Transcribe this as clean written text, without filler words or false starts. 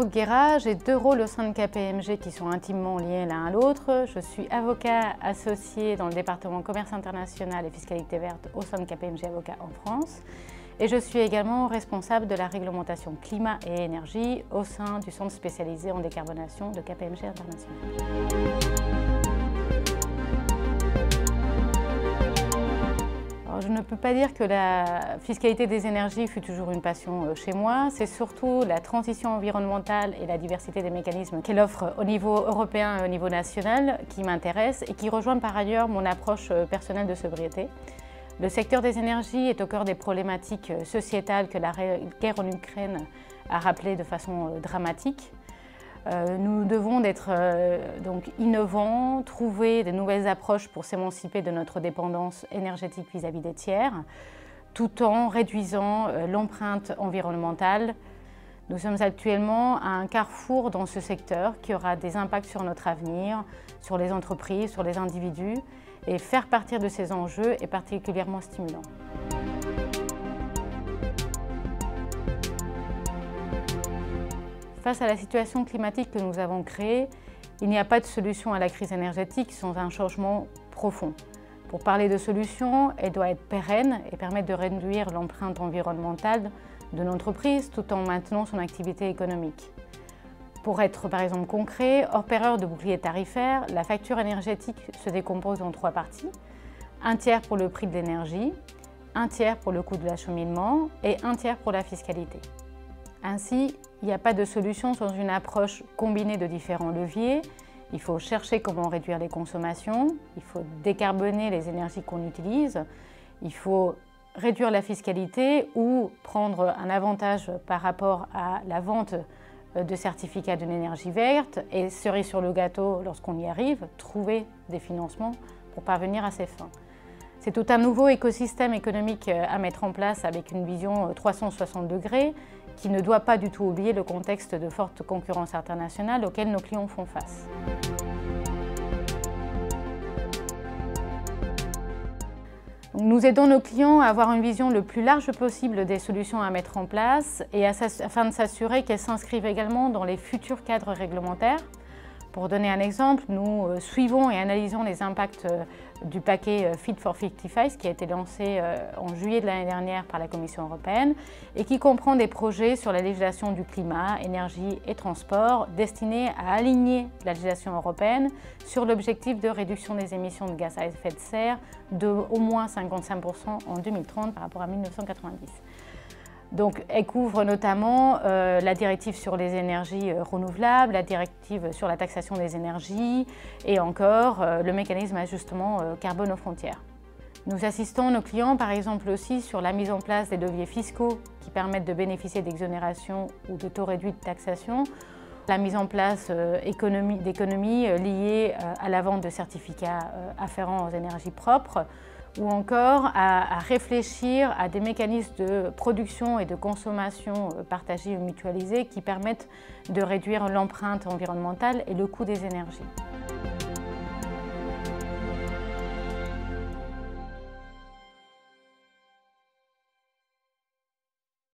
Brooke Guerra, j'ai deux rôles au sein de KPMG qui sont intimement liés l'un à l'autre. Je suis avocat associé dans le département commerce international et fiscalité verte au sein de KPMG Avocats en France. Et je suis également responsable de la réglementation climat et énergie au sein du centre spécialisé en décarbonation de KPMG International. Alors, je ne peux pas dire que la fiscalité des énergies fut toujours une passion chez moi. C'est surtout la transition environnementale et la diversité des mécanismes qu'elle offre au niveau européen et au niveau national qui m'intéressent et qui rejoignent par ailleurs mon approche personnelle de sobriété. Le secteur des énergies est au cœur des problématiques sociétales que la guerre en Ukraine a rappelées de façon dramatique. Nous devons être donc innovants, trouver de nouvelles approches pour s'émanciper de notre dépendance énergétique vis-à-vis des tiers, tout en réduisant l'empreinte environnementale. Nous sommes actuellement à un carrefour dans ce secteur qui aura des impacts sur notre avenir, sur les entreprises, sur les individus, et faire partir de ces enjeux est particulièrement stimulant. Face à la situation climatique que nous avons créée, il n'y a pas de solution à la crise énergétique sans un changement profond. Pour parler de solution, elle doit être pérenne et permettre de réduire l'empreinte environnementale de l'entreprise tout en maintenant son activité économique. Pour être par exemple concret, hors période de bouclier tarifaire, la facture énergétique se décompose en trois parties. Un tiers pour le prix de l'énergie, un tiers pour le coût de l'acheminement et un tiers pour la fiscalité. Ainsi, il n'y a pas de solution sans une approche combinée de différents leviers. Il faut chercher comment réduire les consommations, il faut décarboner les énergies qu'on utilise, il faut réduire la fiscalité ou prendre un avantage par rapport à la vente de certificats d'une énergie verte et, cerise sur le gâteau, lorsqu'on y arrive, trouver des financements pour parvenir à ces fins. C'est tout un nouveau écosystème économique à mettre en place avec une vision 360 degrés qui ne doit pas du tout oublier le contexte de forte concurrence internationale auquel nos clients font face. Nous aidons nos clients à avoir une vision le plus large possible des solutions à mettre en place et afin de s'assurer qu'elles s'inscrivent également dans les futurs cadres réglementaires. Pour donner un exemple, nous suivons et analysons les impacts du paquet Fit for 55 qui a été lancé en juillet de l'année dernière par la Commission européenne et qui comprend des projets sur la législation du climat, énergie et transport destinés à aligner la législation européenne sur l'objectif de réduction des émissions de gaz à effet de serre de au moins 55% en 2030 par rapport à 1990. Donc, elle couvre notamment la directive sur les énergies renouvelables, la directive sur la taxation des énergies et encore le mécanisme d'ajustement carbone aux frontières. Nous assistons nos clients par exemple aussi sur la mise en place des leviers fiscaux qui permettent de bénéficier d'exonérations ou de taux réduits de taxation, la mise en place d'économies liées à la vente de certificats afférents aux énergies propres, ou encore à réfléchir à des mécanismes de production et de consommation partagés ou mutualisés qui permettent de réduire l'empreinte environnementale et le coût des énergies.